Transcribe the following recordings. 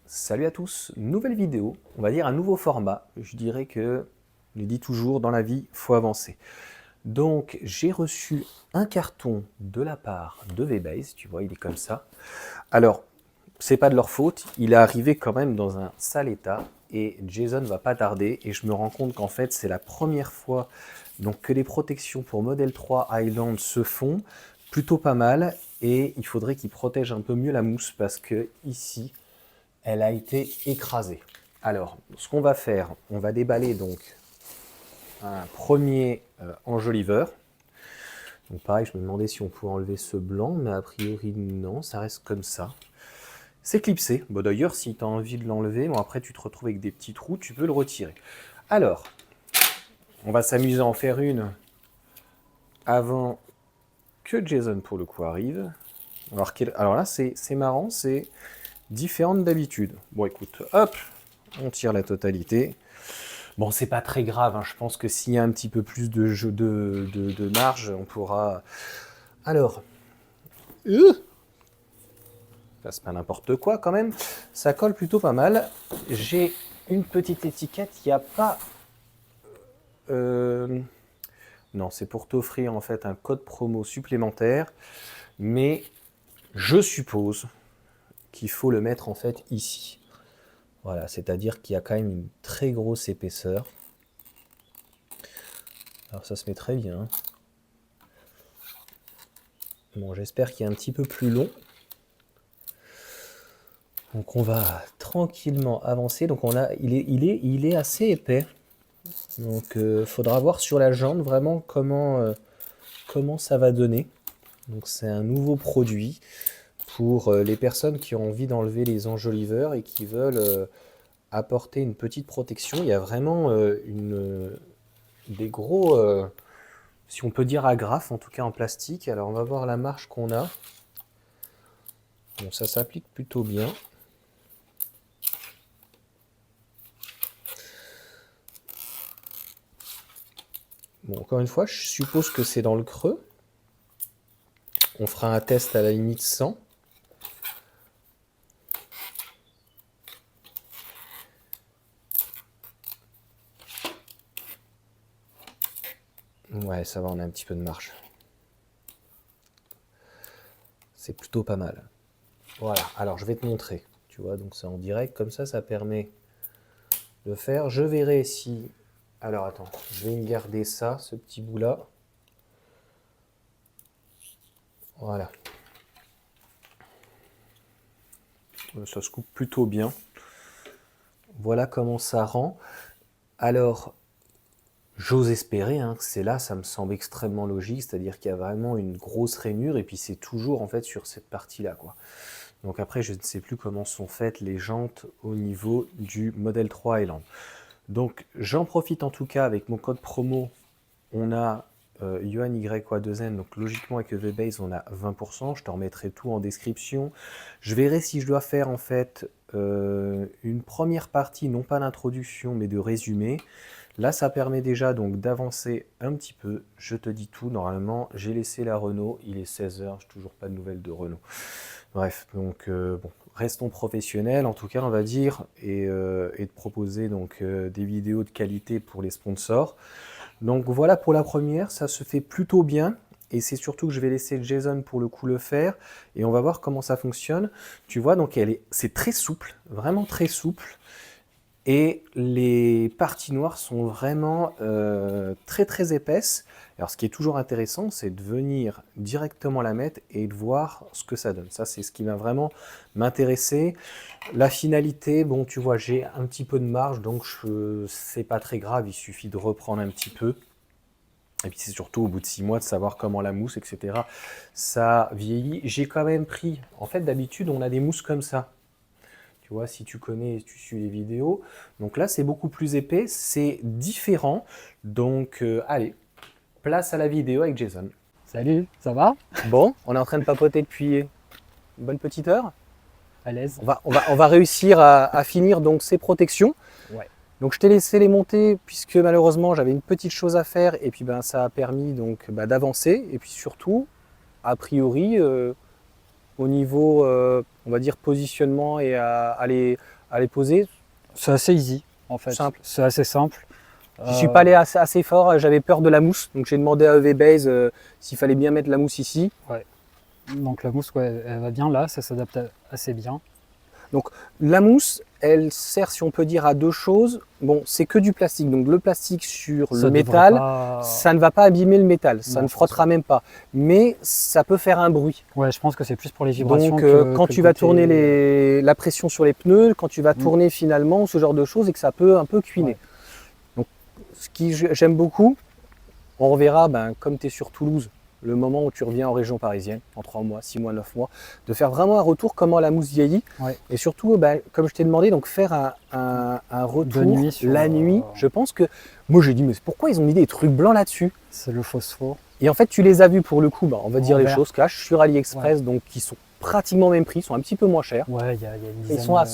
Salut à tous, nouvelle vidéo, on va dire un nouveau format. Je dirais que, je le dis toujours, dans la vie, faut avancer. Donc j'ai reçu un carton de la part de VBase, tu vois, il est comme ça. Alors, c'est pas de leur faute, il est arrivé quand même dans un sale état et Jason va pas tarder et je me rends compte qu'en fait c'est la première fois donc, que les protections pour Model 3 Highland se font, plutôt pas mal, et il faudrait qu'ils protègent un peu mieux la mousse parce que ici, elle a été écrasée. Alors, ce qu'on va faire, on va déballer donc un premier enjoliveur. Donc pareil, je me demandais si on pouvait enlever ce blanc, mais a priori non, ça reste comme ça. C'est clipsé. Bon, d'ailleurs, si tu as envie de l'enlever, bon, après tu te retrouves avec des petits trous, tu peux le retirer. Alors, on va s'amuser à en faire une avant que Jason, pour le coup, arrive. Alors là, c'est marrant, c'est différent d'habitude. Bon, écoute, hop, on tire la totalité. Bon, c'est pas très grave, hein. Je pense que s'il y a un petit peu plus de, de marge, on pourra... Alors, ça c'est pas n'importe quoi quand même, ça colle plutôt pas mal. J'ai une petite étiquette, il n'y a pas... Non, c'est pour t'offrir en fait un code promo supplémentaire, mais je suppose qu'il faut le mettre en fait ici. Voilà, c'est-à-dire qu'il y a quand même une très grosse épaisseur. Alors ça se met très bien. Bon, j'espère qu'il est un petit peu plus long. Donc on va tranquillement avancer. Donc il est assez épais. Donc faudra voir sur la jambe vraiment comment ça va donner. Donc c'est un nouveau produit pour les personnes qui ont envie d'enlever les enjoliveurs et qui veulent apporter une petite protection. Il y a vraiment des gros, si on peut dire agrafes, en tout cas en plastique. Alors on va voir la marge qu'on a. Bon, ça s'applique plutôt bien. Bon, encore une fois, je suppose que c'est dans le creux. On fera un test à la limite sans. Ouais, ça va, on a un petit peu de marge. C'est plutôt pas mal. Voilà, alors je vais te montrer. Tu vois, donc c'est en direct, comme ça permet de faire. Je verrai si... Alors attends, je vais me garder ça, ce petit bout-là. Voilà. Ça se coupe plutôt bien. Voilà comment ça rend. Alors, j'ose espérer que c'est là, ça me semble extrêmement logique, c'est-à-dire qu'il y a vraiment une grosse rainure et puis c'est toujours en fait sur cette partie-là, quoi. Donc après, je ne sais plus comment sont faites les jantes au niveau du Model 3 Highland. Donc j'en profite en tout cas avec mon code promo, on a Yohan YY2N, donc logiquement avec VBase on a 20%, je te remettrai tout en description. Je verrai si je dois faire en fait une première partie, non pas d'introduction mais de résumé. Là ça permet déjà donc d'avancer un petit peu, je te dis tout, normalement j'ai laissé la Renault, il est 16h, je n'ai toujours pas de nouvelles de Renault. Bref, donc bon, restons professionnels en tout cas on va dire, et de proposer donc des vidéos de qualité pour les sponsors. Donc voilà pour la première, ça se fait plutôt bien et c'est surtout que je vais laisser Jason pour le coup le faire et on va voir comment ça fonctionne. Tu vois, donc c'est très souple, vraiment très souple et les parties noires sont vraiment très épaisses. Alors ce qui est toujours intéressant, c'est de venir directement la mettre et de voir ce que ça donne. Ça, c'est ce qui va vraiment m'intéresser. La finalité, bon, tu vois, j'ai un petit peu de marge, donc c'est pas très grave, il suffit de reprendre un petit peu. Et puis c'est surtout au bout de 6 mois de savoir comment la mousse, etc. ça vieillit. J'ai quand même pris, en fait d'habitude on a des mousses comme ça. Tu vois, si tu connais, tu suis les vidéos. Donc là c'est beaucoup plus épais, c'est différent. Donc allez, place à la vidéo avec Jason. Salut, ça va? Bon, on est en train de papoter depuis une bonne petite heure. À l'aise? On va réussir à finir donc ces protections. Ouais. Donc je t'ai laissé les monter puisque malheureusement j'avais une petite chose à faire et puis ben, ça a permis donc d'avancer et puis surtout a priori au niveau on va dire positionnement et à les poser? C'est assez easy en fait. Simple. C'est assez simple. Je suis pas allé assez fort, j'avais peur de la mousse, donc j'ai demandé à EV-Base s'il fallait bien mettre la mousse ici. Donc la mousse, ouais, elle va bien là, ça s'adapte assez bien. La mousse, elle sert, si on peut dire, à deux choses. Bon, c'est que du plastique, donc le plastique sur Ça le devrait métal, pas- ça ne va pas abîmer le métal, ça Non, ne je pense frottera même pas, mais ça peut faire un bruit. Ouais, je pense que c'est plus pour les vibrations. Donc quand que tu le vas côté- tourner la pression sur les pneus, quand tu vas tourner finalement ce genre de choses et que ça peut un peu cuiner. Ouais. Donc ce qui j'aime beaucoup, on reverra, comme tu es sur Toulouse, le moment où tu reviens en région parisienne, en 3 mois, 6 mois, 9 mois, de faire vraiment un retour comment la mousse vieillit. Ouais. Et surtout, comme je t'ai demandé, donc faire un retour De nuit sur la nuit. Je pense que, moi j'ai dit, mais pourquoi ils ont mis des trucs blancs là-dessus? C'est le phosphore. Et en fait, tu les as vus pour le coup, on va dire les vert. choses cash, sur AliExpress, donc qui sont pratiquement au même prix, ils sont un petit peu moins chers. Ouais, il y a une Ils dizaine. sont à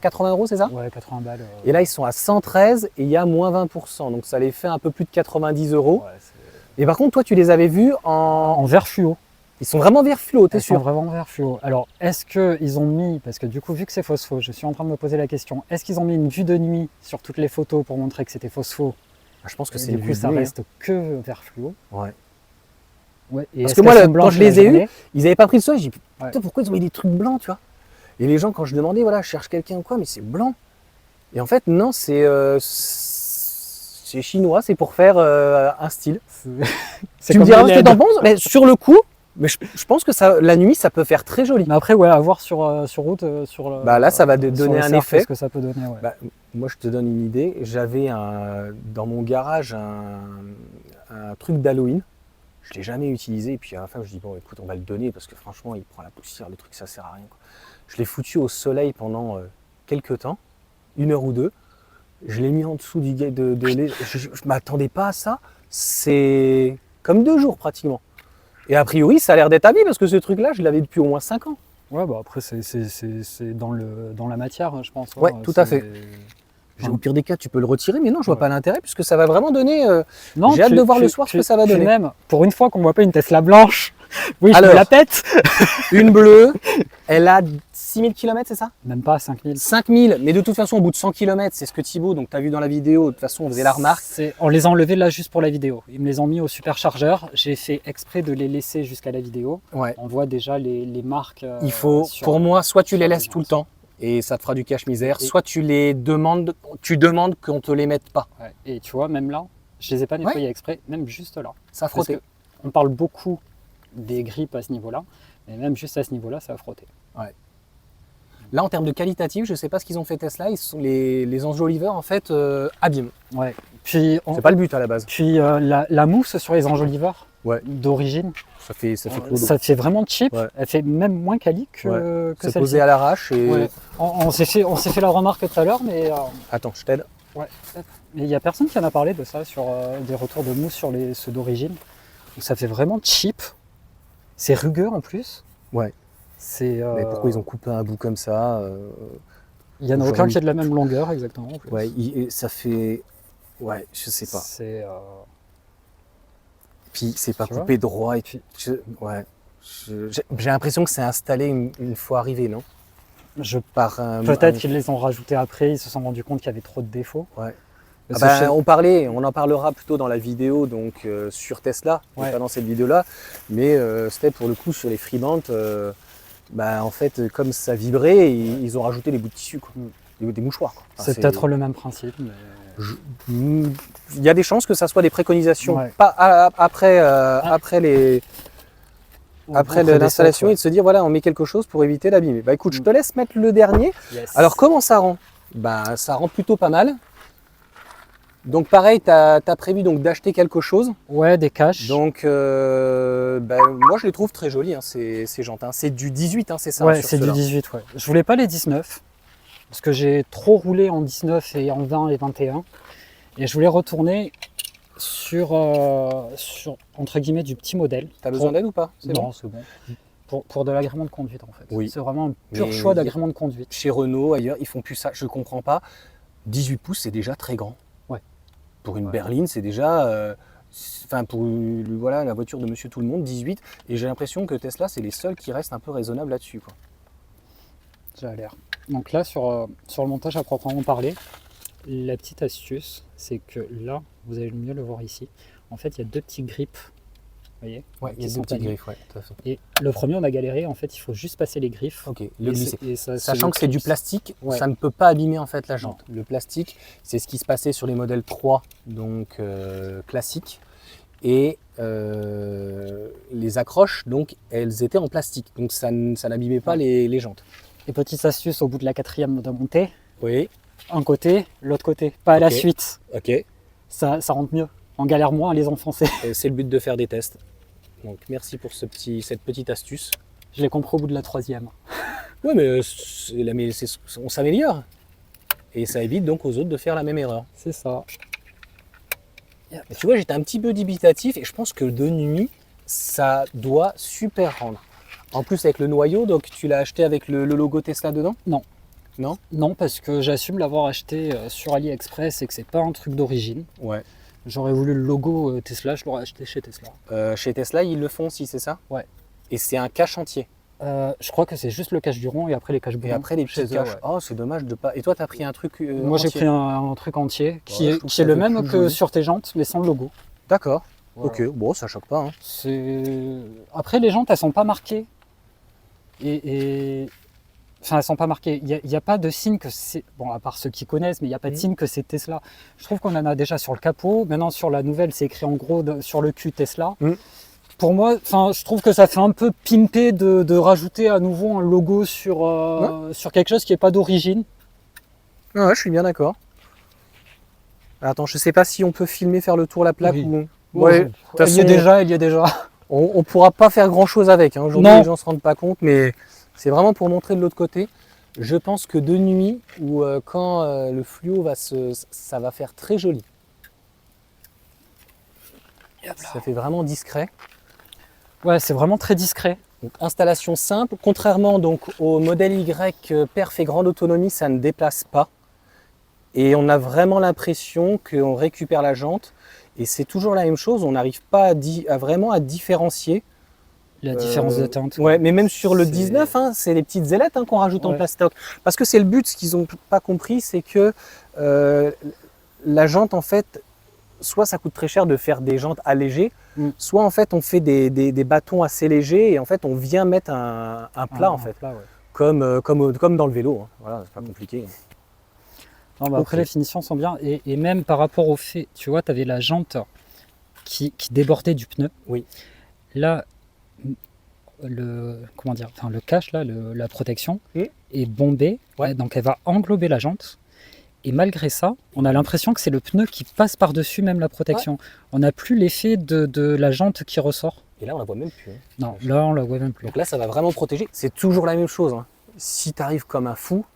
80 €, c'est ça? Ouais, 80 balles. Et là, ils sont à 113 et il y a moins 20%. Donc ça les fait un peu plus de 90 €. Ouais, Et par contre, toi, tu les avais vus en vert fluo. Ils sont vraiment vert fluo, t'es Elles sont sûr? vraiment vert fluo. Alors, est-ce qu'ils ont mis, parce que du coup, vu que c'est phospho, je suis en train de me poser la question, est-ce qu'ils ont mis une vue de nuit sur toutes les photos pour montrer que c'était phospho? Je pense que Et c'est du une coup, vue ça de nuit, reste que vert fluo. hein. Ouais. Ouais. Et Parce est-ce que moi, qu'elles sont quand blanches je les la ai eus, journée ils n'avaient pas pris le soleil. J'ai dit, Ouais. putain, pourquoi ils ont mis des trucs blancs, tu vois? Et les gens, quand je demandais, voilà, je cherche quelqu'un ou quoi, mais c'est blanc. Et en fait, non, c'est chinois, c'est pour faire un style. C'est Tu me comme diras les ce que LED. t'en penses, mais sur le coup, mais je pense que ça, la nuit, ça peut faire très joli. Mais après, ouais, à voir sur route, sur le. Là, ça va sur donner le un cercle, effet. Ce que ça peut donner, ouais. Moi, je te donne une idée. J'avais dans mon garage un truc d'Halloween. Je ne l'ai jamais utilisé. Et puis à la fin, je dis, bon, écoute, on va le donner parce que franchement, il prend la poussière. Le truc, ça sert à rien, quoi. Je l'ai foutu au soleil pendant quelques temps, 1 heure ou 2. Je l'ai mis en dessous je ne m'attendais pas à ça. C'est comme 2 jours pratiquement. Et a priori, ça a l'air d'être à vie parce que ce truc-là, je l'avais depuis au moins 5 ans. Ouais, après, c'est dans la matière, je pense. Ouais, tout à fait. Au pire des cas, tu peux le retirer, mais non, je vois pas l'intérêt puisque ça va vraiment donner. Non, j'ai hâte de voir le soir ce que ça va donner. Même, pour une fois qu'on voit pas une Tesla blanche, oui, je Alors, me la pète. Une bleue, elle a 6000 km, c'est ça? Même pas 5000. 5000, mais de toute façon, au bout de 100 km, c'est ce que Thibaut, donc tu as vu dans la vidéo, de toute façon, on faisait la remarque. On les a enlevés là juste pour la vidéo. Ils me les ont mis au superchargeur. J'ai fait exprès de les laisser jusqu'à la vidéo. Ouais. On voit déjà les marques. Il faut, pour moi, soit tu les laisses tout le temps et ça te fera du cache-misère, Et- soit tu demandes qu'on te les mette pas. Ouais. Et tu vois, même là, je les ai pas nettoyés exprès, même juste là. Ça a Parce frotté. que on parle beaucoup des grippes à ce niveau-là, mais même juste à ce niveau-là, ça a frotté. Là, en termes de qualitatif, je ne sais pas ce qu'ils ont fait Tesla, ils sont les enjoliveurs en fait abîment. Ouais. Puis, C'est pas le but à la base. puis la mousse sur les enjoliveurs Ouais. d'origine, Ça fait clodo. ça fait vraiment cheap. Ouais. Elle fait même moins quali que C'est celle-ci. posé à l'arrache et. Ouais. On s'est fait la remarque tout à l'heure, mais Attends, je t'aide. ouais. Mais il n'y a personne qui en a parlé de ça sur des retours de mousse sur ceux d'origine. Donc ça fait vraiment cheap. C'est rugueux en plus. Ouais. C'est. Mais pourquoi ils ont coupé un bout comme ça Il n'y en a aucun qui est de la même longueur exactement. En plus. Ouais, ça fait. Ouais, je sais pas. C'est. Puis c'est pas Tu vois coupé droit et puis. Ouais. J'ai l'impression que c'est installé une fois arrivé, non? Peut-être qu'ils les ont rajoutés après. Ils se sont rendus compte qu'il y avait trop de défauts. Ouais. Parce Ah que on en parlera plutôt dans la vidéo donc sur Tesla, Ouais. pas dans cette vidéo-là, mais c'était pour le coup sur les freebands. En fait, comme ça vibrait, ils ont rajouté des bouts de tissu, quoi. Des mouchoirs, quoi. Enfin, c'est peut-être le même principe. Mais... Il y a des chances que ça soit des préconisations, Ouais. pas après l'installation, et de se dire voilà, on met quelque chose pour éviter l'abîmer. Bah écoute, je te laisse mettre le dernier. Yes. Alors comment ça rend? Ça rend plutôt pas mal. Donc pareil, tu as prévu donc d'acheter quelque chose. Ouais, des caches. Donc moi je les trouve très jolis, hein, ces jantes. Hein. C'est du 18, hein, c'est ça? Ouais, sur c'est du ceux-là. 18. Ouais. Je voulais pas les 19 parce que j'ai trop roulé en 19 et en 20 et 21. Et je voulais retourner sur entre guillemets du petit modèle. T'as besoin d'aide ou pas? C'est Non, bon. c'est bon. Pour de l'agrément de conduite en fait. Oui. C'est vraiment un pur Mais choix d'agrément de conduite. Chez Renault, ailleurs, ils font plus ça. Je comprends pas. 18 pouces, c'est déjà très grand. Ouais. Pour une Ouais. berline, c'est déjà. Pour voilà, la voiture de Monsieur Tout le Monde, 18. Et j'ai l'impression que Tesla, c'est les seuls qui restent un peu raisonnables là-dessus, quoi. Ça a l'air. Donc là, sur le montage à proprement parler, la petite astuce, c'est que là, vous allez mieux le voir ici. En fait, il y a deux petits grippes. Vous voyez, Ouais, il y a qui deux sont petites taillés. griffes, ouais, tout à fait. Et le premier, on a galéré. En fait, il faut juste passer les griffes. Ok, le glisser. Et ça Sachant que c'est du clipse. plastique, Ouais. ça ne peut pas abîmer en fait la jante. Le plastique, c'est ce qui se passait sur les modèles 3, donc classiques. Et les accroches, donc elles étaient en plastique, donc ça n'abîmait pas les jantes. Et petite astuce, au bout de la quatrième de montée, Oui, un côté, l'autre côté, pas à la Ok. suite. ok. Ça rentre mieux. On galère moins à les enfoncer. Et c'est le but de faire des tests. Donc merci pour cette petite astuce. Je l'ai compris au bout de la troisième. Oui, mais on s'améliore. Et ça évite donc aux autres de faire la même erreur. C'est ça. Mais tu vois, j'étais un petit peu dubitatif et je pense que de nuit, ça doit super rendre. En plus, avec le noyau, donc tu l'as acheté avec le logo Tesla dedans? Non. Non? Non, parce que j'assume l'avoir acheté sur AliExpress et que c'est pas un truc d'origine. Ouais. J'aurais voulu le logo Tesla, je l'aurais acheté chez Tesla. Chez Tesla, ils le font aussi, c'est ça? Ouais. Et c'est un cache entier. Je crois que c'est juste le cache du rond et après les caches Et boulons. après les chez petits eux, caches. ouais. Oh, c'est dommage de pas. Et toi, t'as pris un truc Moi j'ai entier. pris un truc entier qui Ouais, je est, trouve qui que est ça le fait même plus que joli. sur tes jantes mais sans le logo. D'accord. Voilà. Ok. Bon, ça choque pas. Hein. Après les jantes elles sont pas marquées. Enfin elles sont pas marquées. Il n'y a pas de signe que c'est. Bon à part ceux qui connaissent, mais il n'y a pas de signe que c'est Tesla. Je trouve qu'on en a déjà sur le capot. Maintenant sur la nouvelle c'est écrit en gros sur le cul Tesla. Pour moi, je trouve que ça fait un peu pimper de rajouter à nouveau un logo sur quelque chose qui n'est pas d'origine. Ouais, je suis bien d'accord. Attends, je sais pas si on peut filmer, faire le tour la plaque Oui. ou. Ouais, de toute façon, il y est déjà. on pourra pas faire grand chose avec. Hein. Aujourd'hui, Non. les gens se rendent pas compte, mais c'est vraiment pour montrer de l'autre côté. Je pense que de nuit ou quand le fluo ça va faire très joli. Ça fait vraiment discret. Ouais, c'est vraiment très discret. Donc, installation simple. Contrairement donc au modèle Y perf et grande autonomie, ça ne déplace pas. Et on a vraiment l'impression qu'on récupère la jante. Et c'est toujours la même chose. On n'arrive pas à vraiment à différencier. La différence de teinte. Ouais, mais même sur le C'est- 19, hein, c'est les petites ailettes qu'on rajoute en Ouais. plastoc. Parce que c'est le but, ce qu'ils n'ont pas compris, c'est que la jante, en fait, soit ça coûte très cher de faire des jantes allégées, soit en fait on fait des bâtons assez légers et en fait on vient mettre un plat en fait, Plat, ouais. comme dans le vélo. Hein. Voilà, c'est pas compliqué. Non, bah après Ok. les finitions sont bien et même par rapport au fait, tu vois, tu avais la jante qui débordait du pneu. Oui. Là, le cache là, la protection est bombée, Ouais. donc elle va englober la jante. Et malgré ça, on a l'impression que c'est le pneu qui passe par-dessus même la protection. On n'a plus l'effet de la jante qui ressort. Et là on la voit même plus. Hein. Non, là on la voit même plus. Donc là ça va vraiment protéger. C'est toujours la même chose. Hein. Si tu arrives comme un fou,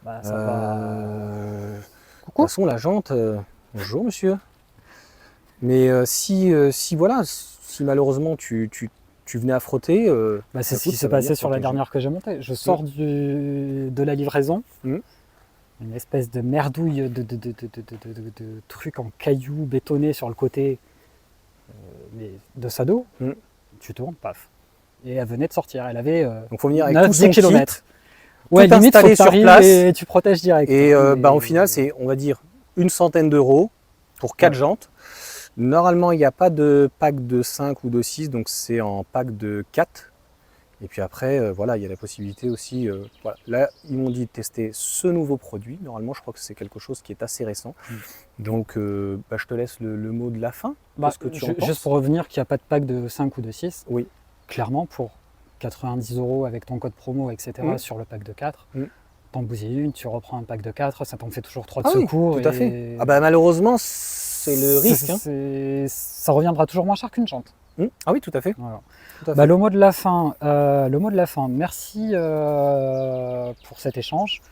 Bah, ça va. de toute façon la jante, bonjour monsieur. Mais si malheureusement tu venais à frotter, Bah, c'est ce écoute, qui ça s'est va passé bien sur la protéger. dernière que j'ai montée. Je sors de la livraison, une espèce de merdouille de trucs en cailloux bétonnés sur le côté mais de sa dos. Tu tournes, paf. Et elle venait de sortir. Elle avait Donc faut venir avec 9, tout son 10 km. kit, Ouais, tout limite, installé faut que sur t'arrives place. et tu protèges direct. Et Mais- au final, c'est, on va dire, une centaine d'euros pour 4 jantes. Normalement, il n'y a pas de pack de 5 ou de 6, donc c'est en pack de 4. Et puis après, voilà, il y a la possibilité aussi. Voilà. Là, ils m'ont dit de tester ce nouveau produit. Normalement, je crois que c'est quelque chose qui est assez récent. Donc, je te laisse le mot de la fin. Qu'est-ce que tu en penses ? Juste pour revenir qu'il n'y a pas de pack de 5 ou de 6, Oui. clairement pour 90 € avec ton code promo, etc. sur le pack de 4, t'en bousilles une, tu reprends un pack de 4, ça t'en fait toujours 3 de secours. Tout à fait. Ah bah malheureusement, c'est le risque. Hein. Ça reviendra toujours moins cher qu'une jante. Ah oui, tout à fait. Voilà. Tout à fait. Bah, le mot de la fin, merci pour cet échange.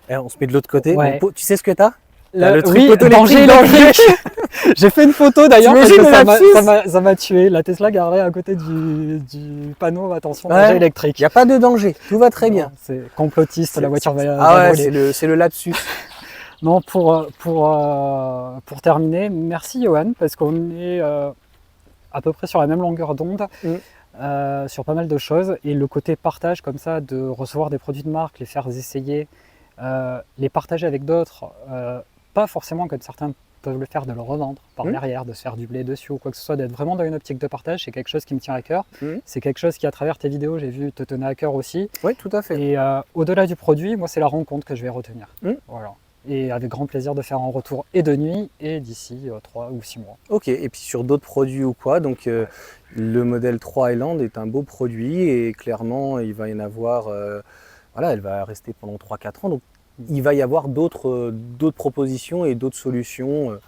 Eh, on se met de l'autre côté. Ouais. Bon, tu sais ce que t'as ? Le truc oui, photoélectrique danger dans le électrique. J'ai fait une photo d'ailleurs parce que T'imagines le lapsus ça m'a tué. La Tesla garée à côté du panneau attention Ouais. danger électrique. Il n'y a pas de danger, tout va très bien. Non, c'est complotiste, la voiture va Ah ouais, voler. c'est le lapsus. Non, pour terminer, merci Johan parce qu'on est à peu près sur la même longueur d'onde sur pas mal de choses et le côté partage comme ça de recevoir des produits de marque, les faire essayer les partager avec d'autres, pas forcément comme certains peuvent le faire, de le revendre par derrière, de se faire du blé dessus ou quoi que ce soit, d'être vraiment dans une optique de partage, c'est quelque chose qui me tient à cœur. C'est quelque chose qui, à travers tes vidéos, j'ai vu, te tenait à cœur aussi. Oui, tout à fait. Et au-delà du produit, moi, c'est la rencontre que je vais retenir. Voilà. Et avec grand plaisir de faire un retour et de nuit et d'ici 3 ou 6 mois. Ok, et puis sur d'autres produits ou quoi, donc le modèle 3 Highland est un beau produit et clairement il va y en avoir, voilà, elle va rester pendant 3-4 ans, donc il va y avoir d'autres propositions et d'autres solutions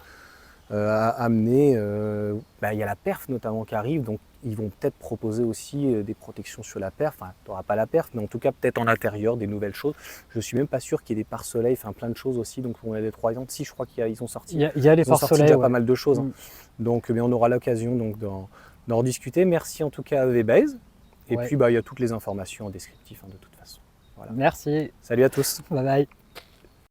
à amener. Il y a la perf notamment qui arrive, donc ils vont peut-être proposer aussi des protections sur la perf. Enfin, tu n'auras pas la perf, mais en tout cas peut-être en intérieur des nouvelles choses. Je suis même pas sûr qu'il y ait des pare-soleil, enfin plein de choses aussi. Donc on a des 3 ans. Si, je crois qu'ils ont sorti. Il y a les pare-soleil, déjà pas mal de choses. Donc, mais on aura l'occasion donc d'en rediscuter. Merci en tout cas à VBase. Et puis il y a toutes les informations en descriptif de toute façon. Voilà. Merci. Salut à tous. Bye bye.